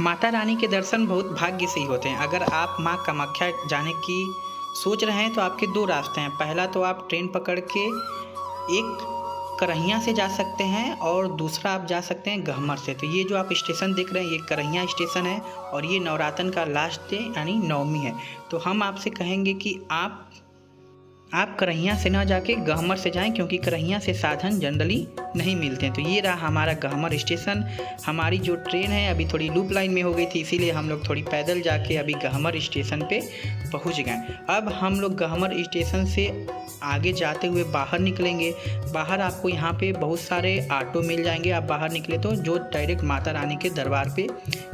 माता रानी के दर्शन बहुत भाग्य से ही होते हैं। अगर आप माँ कामाख्या जाने की सोच रहे हैं तो आपके दो रास्ते हैं। पहला तो आप ट्रेन पकड़ के एक करहिया से जा सकते हैं और दूसरा आप जा सकते हैं गहमर से। तो ये जो आप स्टेशन देख रहे हैं ये करहिया स्टेशन है और ये नवरात्र का लास्ट डे यानी नवमी है। तो हम आपसे कहेंगे कि आप करहिया से ना जाके गहमर से जाएं, क्योंकि करहिया से साधन जनरली नहीं मिलते हैं। तो ये रहा हमारा गहमर स्टेशन। हमारी जो ट्रेन है अभी थोड़ी लूप लाइन में हो गई थी, इसीलिए हम लोग थोड़ी पैदल जाके अभी गहमर स्टेशन पे पहुंच गए। अब हम लोग गहमर स्टेशन से आगे जाते हुए बाहर निकलेंगे। बाहर आपको यहाँ पे बहुत सारे ऑटो मिल जाएंगे। आप बाहर निकले तो जो डायरेक्ट माता रानी के दरबार पे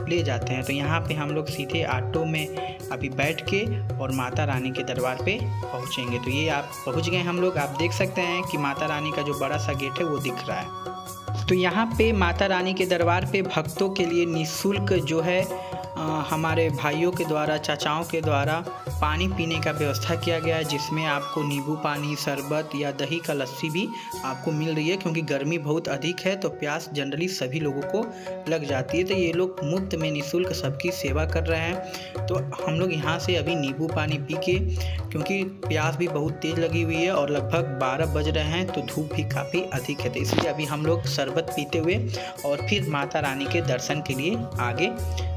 ले जाते हैं। तो यहाँ पे हम लोग सीधे ऑटो में अभी बैठ के और माता रानी के दरबार पे पहुँचेंगे। तो ये आप पहुँच गए हम लोग। आप देख सकते हैं कि माता रानी का जो बड़ा सा गेट है वो दिख रहा है। तो यहाँ पे माता रानी के दरबार पे भक्तों के लिए निःशुल्क जो है हमारे भाइयों के द्वारा, चाचाओं के द्वारा पानी पीने का व्यवस्था किया गया है, जिसमें आपको नींबू पानी, शरबत या दही का लस्सी भी आपको मिल रही है। क्योंकि गर्मी बहुत अधिक है तो प्यास जनरली सभी लोगों को लग जाती है। तो ये लोग मुफ्त में निःशुल्क सबकी सेवा कर रहे हैं। तो हम लोग यहाँ से अभी नींबू पानी पी के, क्योंकि प्यास भी बहुत तेज़ लगी हुई है और लगभग 12 बज रहे हैं तो धूप भी काफ़ी अधिक है, तो इसलिए अभी हम लोग शरबत पीते हुए और फिर माता रानी के दर्शन के लिए आगे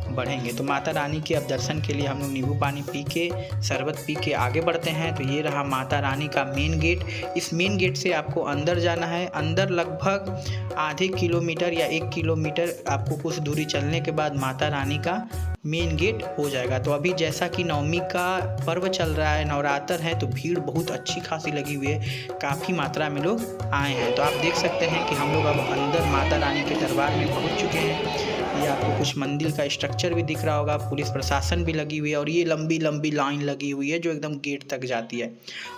बढ़ेंगे। तो माता रानी के अब दर्शन के लिए हम लोग नींबू पानी पी के, शरबत पी के आगे बढ़ते हैं। तो ये रहा माता रानी का मेन गेट। इस मेन गेट से आपको अंदर जाना है। अंदर लगभग आधे किलोमीटर या 1 किलोमीटर आपको कुछ दूरी चलने के बाद माता रानी का मेन गेट हो जाएगा। तो अभी जैसा कि नवमी का पर्व चल रहा है, नवरात्र है, तो भीड़ बहुत अच्छी खासी लगी हुई है, काफ़ी मात्रा में लोग आए हैं। तो आप देख सकते हैं कि हम लोग अब अंदर माता रानी के दरबार में पहुंच चुके हैं। ये आपको कुछ मंदिर का स्ट्रक्चर भी दिख रहा होगा, पुलिस प्रशासन भी लगी हुई है और ये लंबी लंबी लाइन लगी हुई है जो एकदम गेट तक जाती है।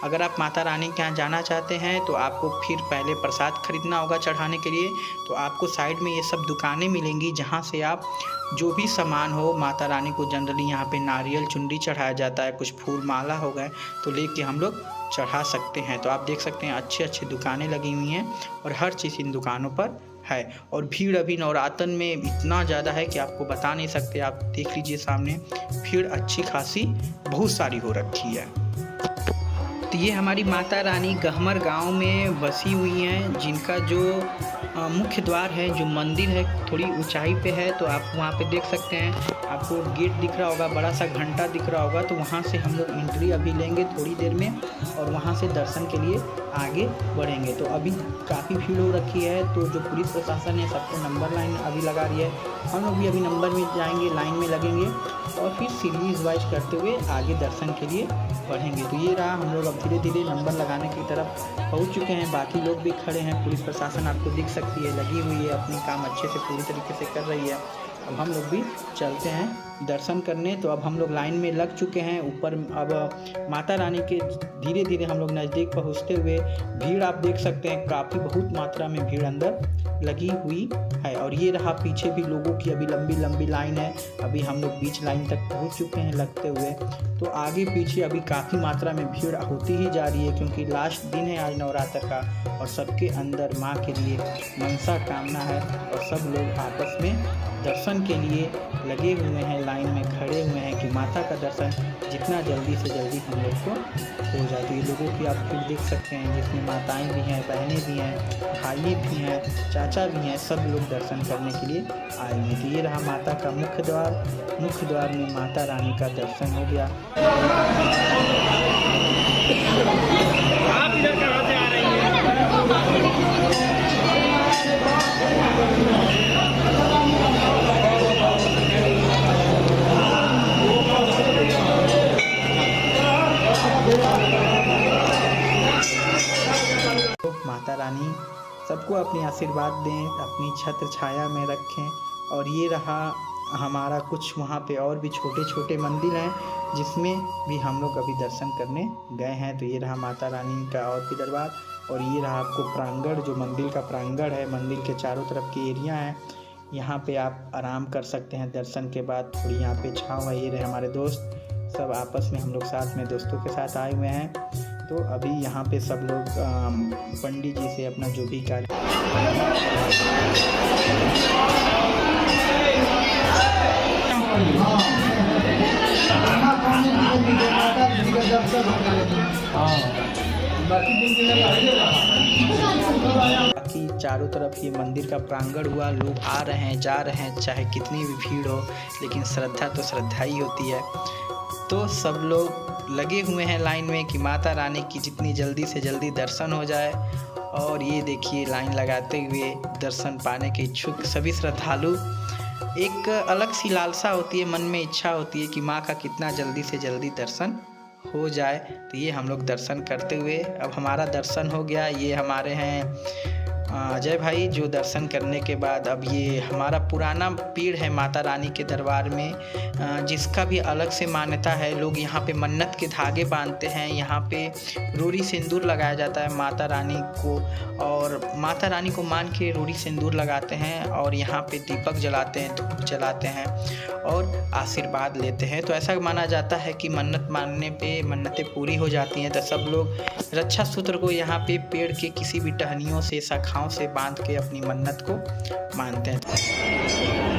अगर आप माता रानी के यहाँ जाना चाहते हैं तो आपको फिर पहले प्रसाद खरीदना होगा चढ़ाने के लिए। तो आपको साइड में ये सब दुकानें मिलेंगी जहाँ से आप जो भी सामान हो, माता रानी को जनरली यहाँ पे नारियल चुनरी चढ़ाया जाता है, कुछ फूल माला हो गए तो लेके हम लोग चढ़ा सकते हैं। तो आप देख सकते हैं अच्छी अच्छी दुकानें लगी हुई हैं और हर चीज़ इन दुकानों पर है। और भीड़ अभी नवरात्र में इतना ज़्यादा है कि आपको बता नहीं सकते। आप देख लीजिए सामने भीड़ अच्छी खासी बहुत सारी हो रखी है। तो ये हमारी माता रानी गहमर गांव में बसी हुई हैं, जिनका जो मुख्य द्वार है, जो मंदिर है, थोड़ी ऊंचाई पे है। तो आप वहाँ पे देख सकते हैं, आपको गेट दिख रहा होगा, बड़ा सा घंटा दिख रहा होगा। तो वहाँ से हम लोग एंट्री अभी लेंगे थोड़ी देर में और वहाँ से दर्शन के लिए आगे बढ़ेंगे। तो अभी काफ़ी भीड़ हो रखी है, तो जो पुलिस प्रशासन है सबको नंबर लाइन अभी लगा रही है। हम लोग भी अभी नंबर में जाएंगे, लाइन में लगेंगे और फिर सीरीज वाइज करते हुए आगे दर्शन के लिए बढ़ेंगे। तो ये रहा, हम लोग अब धीरे धीरे नंबर लगाने की तरफ पहुंच चुके हैं। बाकी लोग भी खड़े हैं, पुलिस प्रशासन आपको दिख सकती है लगी हुई है, अपनी काम अच्छे से पूरी तरीके से कर रही है। अब हम लोग भी चलते हैं दर्शन करने। तो अब हम लोग लाइन में लग चुके हैं ऊपर। अब माता रानी के धीरे धीरे हम लोग नज़दीक पहुंचते हुए, भीड़ आप देख सकते हैं काफ़ी बहुत मात्रा में भीड़ अंदर लगी हुई है। और ये रहा पीछे भी लोगों की अभी लंबी लंबी लाइन है। अभी हम लोग बीच लाइन तक पहुंच चुके हैं लगते हुए। तो आगे पीछे अभी काफ़ी मात्रा में भीड़ होती ही जा रही है, क्योंकि लास्ट दिन है आज नवरात्र का और सबके अंदर माँ के लिए मनसा कामना है और सब लोग आपस में दर्शन के लिए लगे हुए हैं, लाइन में खड़े हुए हैं कि माता का दर्शन जितना जल्दी से जल्दी हम लोग को हो जाए। तो ये लोगों की आप फिर देख सकते हैं, जिसमें माताएं भी हैं, बहनें भी हैं, भाई भी हैं, चाचा भी हैं, सब लोग दर्शन करने के लिए आए हैं। तो ये रहा माता का मुख्य द्वार। मुख्य द्वार में माता रानी का दर्शन हो गया। आप इधर कहाँ से आ रही हैं? माता रानी सबको अपनी आशीर्वाद दें, अपनी छत्र छाया में रखें। और ये रहा हमारा कुछ वहाँ पे और भी छोटे छोटे मंदिर हैं जिसमें भी हम लोग अभी दर्शन करने गए हैं। तो ये रहा माता रानी का और भी दरबार और ये रहा आपको प्रांगण, जो मंदिर का प्रांगण है। मंदिर के चारों तरफ की एरिया है, यहाँ पे आप आराम कर सकते हैं दर्शन के बाद। थोड़ी यहाँ पे छाँव है। ये रहे हमारे दोस्त, सब आपस में हम लोग साथ में दोस्तों के साथ आए हुए हैं। तो अभी यहाँ पे सब लोग पंडित जी से अपना जो भी कार्य बाकी चारों तरफ ये मंदिर का प्रांगण हुआ, लोग आ रहे हैं जा रहे हैं, चाहे कितनी भी भीड़ हो, लेकिन श्रद्धा तो श्रद्धा ही होती है। तो सब लोग लगे हुए हैं लाइन में कि माता रानी की जितनी जल्दी से जल्दी दर्शन हो जाए। और ये देखिए लाइन लगाते हुए दर्शन पाने के इच्छुक सभी श्रद्धालु। एक अलग सी लालसा होती है, मन में इच्छा होती है कि माँ का कितना जल्दी से जल्दी दर्शन हो जाए। तो ये हम लोग दर्शन करते हुए, अब हमारा दर्शन हो गया। ये हमारे हैं अजय भाई, जो दर्शन करने के बाद अब ये हमारा पुराना पेड़ है माता रानी के दरबार में, जिसका भी अलग से मान्यता है। लोग यहाँ पे मन्नत के धागे बांधते हैं, यहाँ पे रोड़ी सिंदूर लगाया जाता है माता रानी को, और माता रानी को मान के रोड़ी सिंदूर लगाते हैं और यहाँ पे दीपक जलाते हैं, धूप जलाते हैं और आशीर्वाद लेते हैं। तो ऐसा माना जाता है कि मन्नत मानने पे मन्नतें पूरी हो जाती हैं। तो सब लोग रक्षा सूत्र को यहाँ पे पेड़ के किसी भी टहनियों से, शाखाओं से बांध के अपनी मन्नत को मानते हैं।